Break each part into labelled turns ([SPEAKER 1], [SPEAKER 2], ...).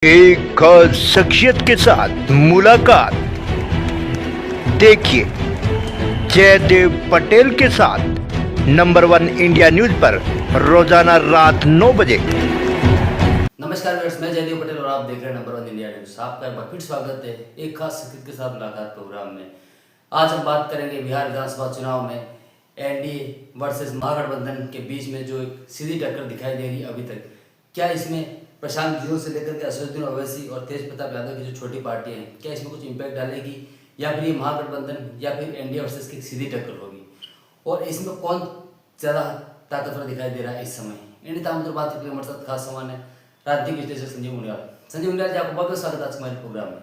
[SPEAKER 1] एक खास शख्सियत के साथ मुलाकात। देखिए जयदेव पटेल के साथ नंबर 1 इंडिया न्यूज पर रोजाना रात 9 बजे।
[SPEAKER 2] नमस्कार व्यूअर्स, मैं जयदेव पटेल और आप देख रहे हैं नंबर 1 इंडिया न्यूज। आपका एक बार फिर स्वागत है एक खास शख्सियत के साथ मुलाकात प्रोग्राम में। आज हम बात करेंगे बिहार विधानसभा चुनाव में एनडीए वर्सेस महागठबंधन के बीच में जो एक सीधी टक्कर दिखाई दे रही है अभी तक। क्या इसमें प्रशांत किशोर से लेकर के असदुद्दीन ओवैसी और तेज प्रताप यादव की जो छोटी पार्टी है, क्या इसमें कुछ इम्पैक्ट डालेगी, या फिर ये महागठबंधन या फिर एनडीए वर्सेस की सीधी टक्कर होगी, और इसमें कौन ज़्यादा ताकतवर दिखाई दे रहा है इस समय? इन तमाम बात करके हमारे साथ खास सामान है राजनीतिक विश्लेषक संजीव मुनियाल। संजीव मुनियाल जी, आपको बहुत बहुत स्वागत है आज हमारे प्रोग्राम में।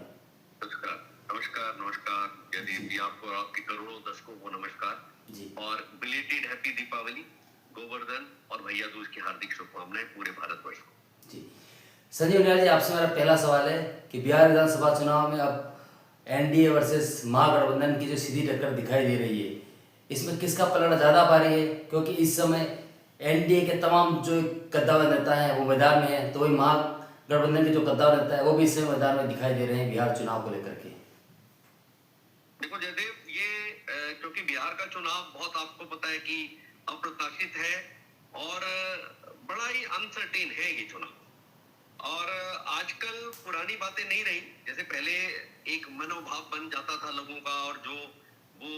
[SPEAKER 3] नमस्कार नमस्कार नमस्कार जयदीप जी, आपको और आपके करोड़ों दर्शकों को नमस्कार
[SPEAKER 2] जी।
[SPEAKER 3] और बिलेटेड हैप्पी दीपावली, गोवर्धन और भैया दूज की हार्दिक शुभकामनाएं पूरे भारतवर्ष को।
[SPEAKER 2] जी संजीव मुनियाल जी, आपसे मेरा पहला सवाल है कि बिहार विधानसभा चुनाव में अब एनडीए वर्सेस महागठबंधन की जो सीधी टक्कर दिखाई दे रही है, इसमें किसका पलड़ा ज़्यादा भारी है? क्योंकि इस समय एनडीए के तमाम जो कद्दावर नेता हैं वो मैदान में हैं, तो वही महागठबंधन के जो कद्दावर नेता है वो भी इस समय मैदान में दिखाई दे रहे हैं बिहार चुनाव को लेकर के।
[SPEAKER 3] देखो जयदेव, ये क्योंकि बिहार का चुनाव बहुत आपको पता है कि अप्रत्याशित है और बड़ा ही अनसर्टेन है ये चुनाव। और आजकल पुरानी बातें नहीं रही, जैसे पहले एक मनोभाव बन जाता था लोगों का और जो वो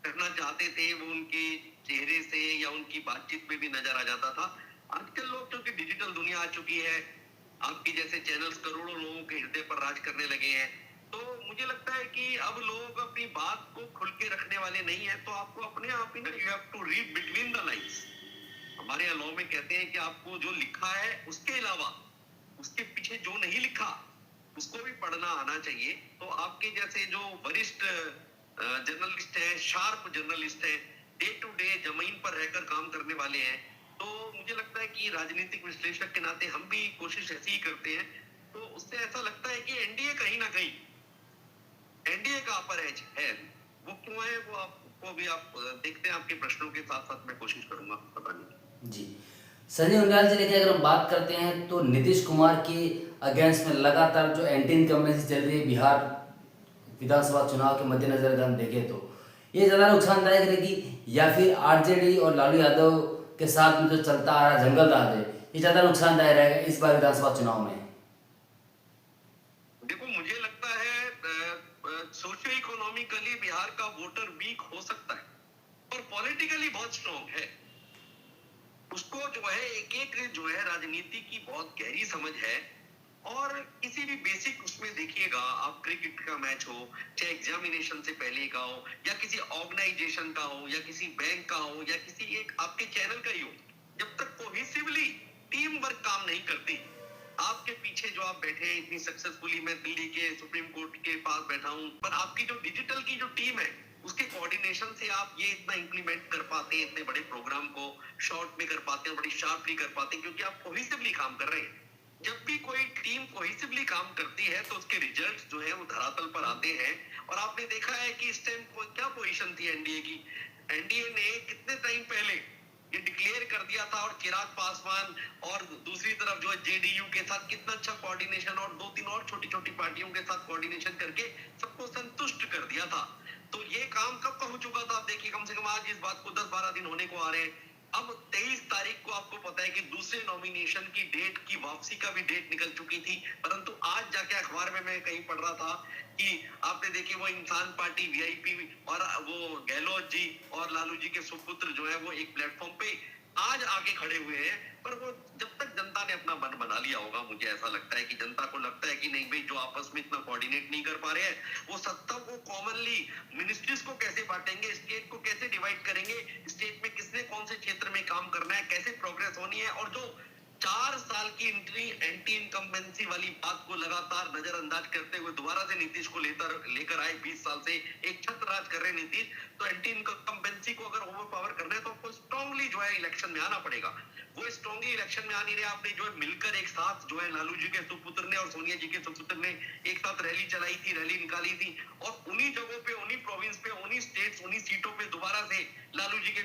[SPEAKER 3] करना चाहते थे वो उनके चेहरे से या उनकी बातचीत में भी नजर आ जाता था। आजकल लोग, क्योंकि डिजिटल दुनिया आ चुकी है, आपकी जैसे चैनल्स करोड़ों लोगों के हृदय पर राज करने लगे हैं, तो मुझे लगता है कि अब लोग अपनी बात को खुल के रखने वाले नहीं है। तो आपको अपने आप ही ना, you have to read between the lines. हमारे यहाँ लॉ में कहते हैं कि आपको जो लिखा है उसके अलावा उसके पीछे जो नहीं लिखा उसको भी पढ़ना आना चाहिए। तो आपके जैसे जो वरिष्ठ जर्नलिस्ट हैं, शार्प जर्नलिस्ट हैं, डे टू डे जमीन पर रहकर काम करने वाले हैं, तो मुझे लगता है कि राजनीतिक विश्लेषक के नाते हम भी कोशिश ऐसी ही करते हैं। तो उससे ऐसा लगता है कि एनडीए कहीं ना कहीं, एनडीए का अपर एज है। वो क्यों है वो आपको भी आप देखते हैं, आपके प्रश्नों के साथ साथ मैं कोशिश करूंगा बताने की।
[SPEAKER 2] जी संजय मुनियाल जी, देखिए अगर हम बात करते हैं तो नीतीश कुमार के अगेंस्ट में लगातार जो एंटी इनकम्बेंसी चल रही है बिहार विधानसभा चुनाव के मद्देनजर अगर हम देखें तो ये ज़्यादा नुकसानदायक रहेगी, या फिर आरजेडी और लालू यादव के साथ में जो चलता आ रहा जंगल राज है ये ज़्यादा नुकसानदायक रहेगा इस बार विधानसभा चुनाव में?
[SPEAKER 3] देखो, मुझे लगता है सोशियो इकोनॉमिकली बिहार का वोटर वीक हो सकता है और पॉलिटिकली बहुत स्ट्रॉन्ग है। उसको जो है एक एक जो है राजनीति की बहुत गहरी समझ है। और किसी भी बेसिक उसमें देखिएगा, आप क्रिकेट का मैच हो, चाहे एग्जामिनेशन से पहले का हो, या किसी ऑर्गेनाइजेशन का हो, या किसी बैंक का हो, या किसी एक आपके चैनल का ही हो, जब तक कोहेसिवली टीम वर्क काम नहीं करती, आपके पीछे जो आप बैठे हैं इतनी सक्सेसफुली, मैं दिल्ली के सुप्रीम कोर्ट के पास बैठा हूं, पर आपकी जो डिजिटल की जो टीम है उसके कोऑर्डिनेशन से आप ये इतना इंप्लीमेंट कर पाते हैं, इतने बड़े प्रोग्राम को शॉर्ट में कर पाते हैं, बड़ी शार्पली कर पाते हैं, क्योंकि आप कोहेसिवली काम कर रहे हैं। जब भी कोई टीम कोहेसिवली काम करती है तो उसके रिजल्ट्स जो है वो धरातल पर आते हैं। और आपने देखा है कि इस टाइम क्या पोजीशन थी एनडीए की। एनडीए ने कितने टाइम पहले ये डिक्लेयर कर दिया था, और चिराग पासवान और दूसरी तरफ जो है जेडीयू के साथ कितना अच्छा कोऑर्डिनेशन, और 2-3 और छोटी छोटी पार्टियों के साथ कोऑर्डिनेशन करके सबको संतुष्ट कर दिया था। तो ये काम कब का हो चुका था? आप देखिए, कम से कम आज इस बात को 10-12 दिन होने को आ रहे हैं। अब 23 तारीख को आपको पता है कि दूसरे नॉमिनेशन की डेट की वापसी का भी डेट निकल चुकी थी, परंतु आज जाके अखबार में मैं कहीं पढ़ रहा था कि आपने देखी वो इंसान पार्टी वीआईपी और वो गहलोत जी और लालू जी के सुपुत्र जो है वो एक प्लेटफॉर्म पे आज आके खड़े हुए हैं। पर वो जब तक जनता ने अपना मन बना लिया होगा, मुझे ऐसा लगता है कि जनता को लगता है कि नहीं भाई, जो आपस में इतना कोऑर्डिनेट नहीं कर पा रहे हैं, वो सत्ता को कॉमनली मिनिस्ट्रीज को कैसे बांटेंगे, स्टेट को कैसे डिवाइड करेंगे, स्टेट में किसने कौन से क्षेत्र में काम करना है, कैसे प्रोग्रेस होनी है। और जो 4 साल की एंटी इनकम्बेंसी वाली बात को लगातार नजरअंदाज करते हुए दोबारा से नीतीश को लेकर आए, 20 साल से एक छत्र राज कर रहे नीतीश। तो एंटी इनकम्बेंसी को अगर ओवर पावर करना है तो आपको स्ट्रांगली जो है इलेक्शन में आना पड़ेगा। वो वो स्ट्रॉन्गली इलेक्शन में आ नहीं रहे। आपने जो है मिलकर एक साथ जो है लालू जी के सुपुत्र ने और सोनिया जी के सुपुत्र ने एक साथ रैली चलाई थी, रैली निकाली थी, और उन्हीं जगहों पे, उन्हीं प्रोविंस पे, उन्हीं स्टेट्स, उन्हीं सीटों पे दोबारा से लालू जी के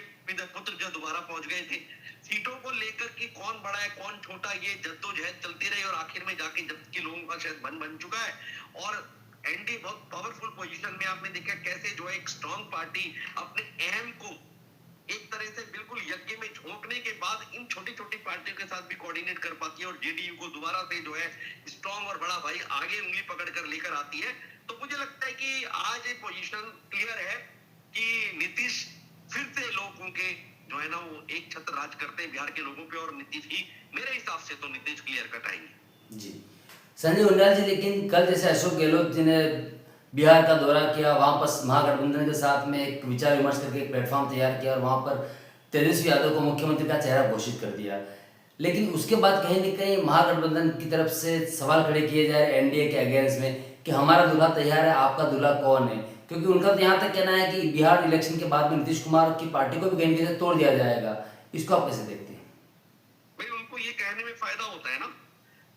[SPEAKER 3] पुत्र जो दोबारा पहुंच गए थे। सीटों को लेकर कि कौन बड़ा है कौन छोटा, ये जद्दोजहद चलती रही और आखिर में जाके जब कि लोगों का शायद मन बन चुका है। और एनडीए बहुत पावरफुल पोजीशन में, आपने देखा कैसे जो है एक स्ट्रॉन्ग पार्टी अपने अहम को एक तरह से बिल्कुल यज्ञ में झोंकने के बाद इन छोटी छोटी पार्टियों के साथ भी कोऑर्डिनेट कर पाती है और जेडीयू को दोबारा से जो है स्ट्रॉन्ग और बड़ा भाई आगे उंगली पकड़ कर लेकर आती है। तो मुझे लगता है कि आज ये पोजीशन क्लियर है कि नीतीश फिर से लोगों के जो है ना वो एक छत्र राज करते हैं बिहार के लोगों पे, और नीतीश ही मेरे हिसाब से तो नीतीश क्लियर कट आएंगे।
[SPEAKER 2] जी संजय उनियाल जी, लेकिन कल जैसे अशोक गहलोत जी ने बिहार का दौरा किया, वहाँ पर महागठबंधन के साथ में एक विचार विमर्श करके एक प्लेटफॉर्म तैयार किया और वहाँ पर तेजस्वी यादव को मुख्यमंत्री का चेहरा घोषित कर दिया। लेकिन उसके बाद कहीं न कहीं महागठबंधन की तरफ से सवाल खड़े किए जाए एनडीए के अगेंस्ट में कि हमारा दूल्हा तैयार है, आपका दूल्हा कौन है? क्योंकि उनका तो यहाँ तक कहना है कि बिहार इलेक्शन के बाद में नीतीश कुमार की पार्टी को भी कहीं से तोड़ दिया जाएगा। इसको आप कैसे देखते हैं?
[SPEAKER 3] भाई उनको ये कहने में फायदा होता है ना।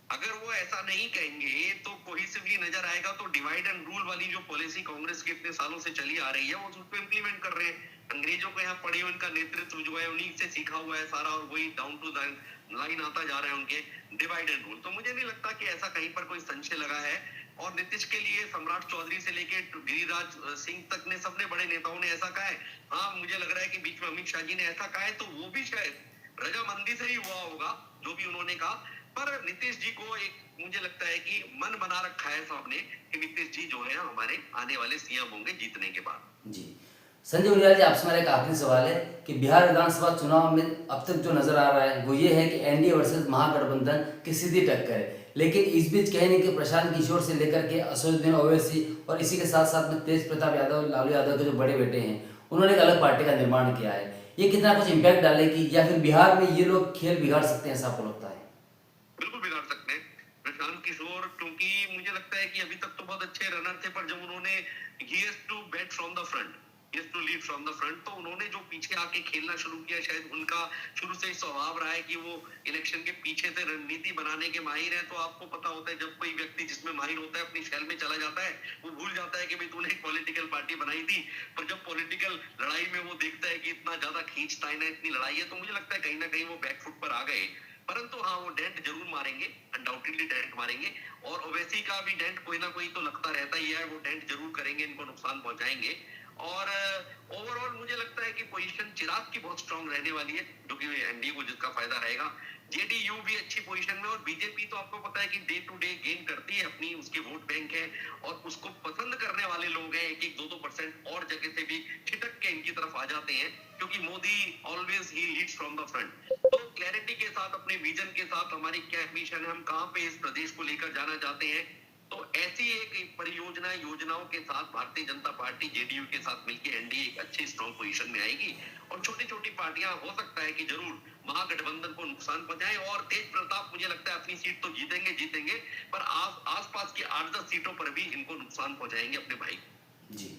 [SPEAKER 3] अगर वो ऐसा नहीं कहेंगे तो कोहेसिवली नजर आएगा। तो डिवाइड एंड रूल वाली जो पॉलिसी कांग्रेस की इतने सालों से चली आ रही है वो उसको इम्प्लीमेंट कर रहे हैं। अंग्रेजों को यहाँ पढ़े हुए, उनका नेतृत्व जो है उन्हीं से सीखा हुआ है सारा, और वही डाउन टू लाइन आता जा रहा है उनके डिवाइड एंड रूल। तो मुझे नहीं लगता कि ऐसा कहीं पर कोई संशय लगा है। और नीतीश के लिए सम्राट चौधरी से लेके गिरिराज सिंह तक ने, सबने बड़े नेताओं ने ऐसा कहा है। हाँ, मुझे लग रहा है कि बीच में अमित शाह जी ने ऐसा कहा है, तो वो भी शायद रजामंदी से ही हुआ होगा जो भी उन्होंने कहा। पर नीतीश जी को एक मुझे लगता है कि मन बना रखा है सबने कि नीतीश जी जो है हमारे आने वाले सीएम होंगे जीतने के बाद।
[SPEAKER 2] जी संजय उनियाल जी, आपसे मेरा एक आखिरी सवाल है कि बिहार विधानसभा चुनाव में अब तक जो नजर आ रहा है वो ये है कि एनडीए वर्सेस महागठबंधन की सीधी टक्कर है। लेकिन इस बीच कहीं नहीं कि प्रशांत किशोर से लेकर के असदुद्दीन ओवैसी और इसी के साथ साथ में तेज प्रताप यादव, लालू यादव के जो बड़े बेटे हैं, उन्होंने एक अलग पार्टी का निर्माण किया है। ये कितना कुछ इम्पैक्ट डालेगी या फिर बिहार में ये लोग खेल बिगाड़ सकते हैं, ऐसा आपको लगता है?
[SPEAKER 3] बिल्कुल बिगाड़ सकते हैं प्रशांत किशोर, क्योंकि मुझे लगता है कि अभी तक तो बहुत अच्छे रनर थे, पर जब उन्होंने he has to bat from the front, he has to lead from the front, तो उन्होंने जो पीछे आके खेलना शुरू किया, शायद उनका शुरू से ही स्वभाव रहा है कि वो इलेक्शन के पीछे से रणनीति बनाने के माहिर हैं। तो आपको पता होता है जब कोई व्यक्ति जिसमें माहिर होता है अपनी शैल में चला जाता है, वो भूल जाता है कि भाई तूने एक पॉलिटिकल पार्टी बनाई थी। पर जब पॉलिटिकल लड़ाई में वो देखता है कि इतना ज्यादा खींचतान है, इतनी लड़ाई है, तो मुझे लगता है कहीं ना कहीं वो बैकफुट पर आ गए। परंतु हाँ, वो डेंट जरूर मारेंगे, अनडाउटेडली डेंट मारेंगे। और ओवैसी का भी डेंट कोई ना कोई तो लगता रहता ही है, वो डेंट जरूर करेंगे, इनको नुकसान पहुंचाएंगे। और ओवरऑल मुझे लगता है कि पोजीशन चिराग की बहुत स्ट्रांग रहने वाली है, जो कि एनडीए को जिसका फायदा रहेगा। जेडीयू भी अच्छी पोजीशन में, और बीजेपी तो आपको पता है कि डे टू डे गेन करती है अपनी, उसके वोट बैंक है और उसको पसंद करने वाले लोग हैं। 1-2% और जगह से भी छिटक के इनकी तरफ आ जाते हैं, क्योंकि मोदी ऑलवेज ही लीड्स फ्रॉम द फ्रंट। तो क्लैरिटी के साथ, अपने विजन के साथ, हमारी क्या मिशन है, हम कहाँ पे इस प्रदेश को लेकर जाना चाहते हैं, तो ऐसी एक योजनाओं के साथ भारतीय जनता पार्टी जेडीयू के साथ मिलकर एनडीए एक अच्छी स्ट्रॉन्ग पोजीशन में आएगी। और छोटी छोटी पार्टियां हो सकता है कि जरूर महागठबंधन को नुकसान पहुंचाए। और तेज प्रताप मुझे लगता है अपनी सीट तो जीतेंगे, पर आसपास की 8-10 सीटों पर भी इनको नुकसान पहुंचाएंगे अपने भाई।
[SPEAKER 2] जी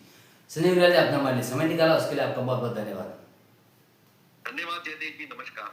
[SPEAKER 2] संजय उनियाल जी, आपने हमारे लिए समय निकाला, उसके लिए आपका बहुत बहुत धन्यवाद।
[SPEAKER 3] धन्यवाद जयदेव जी, नमस्कार।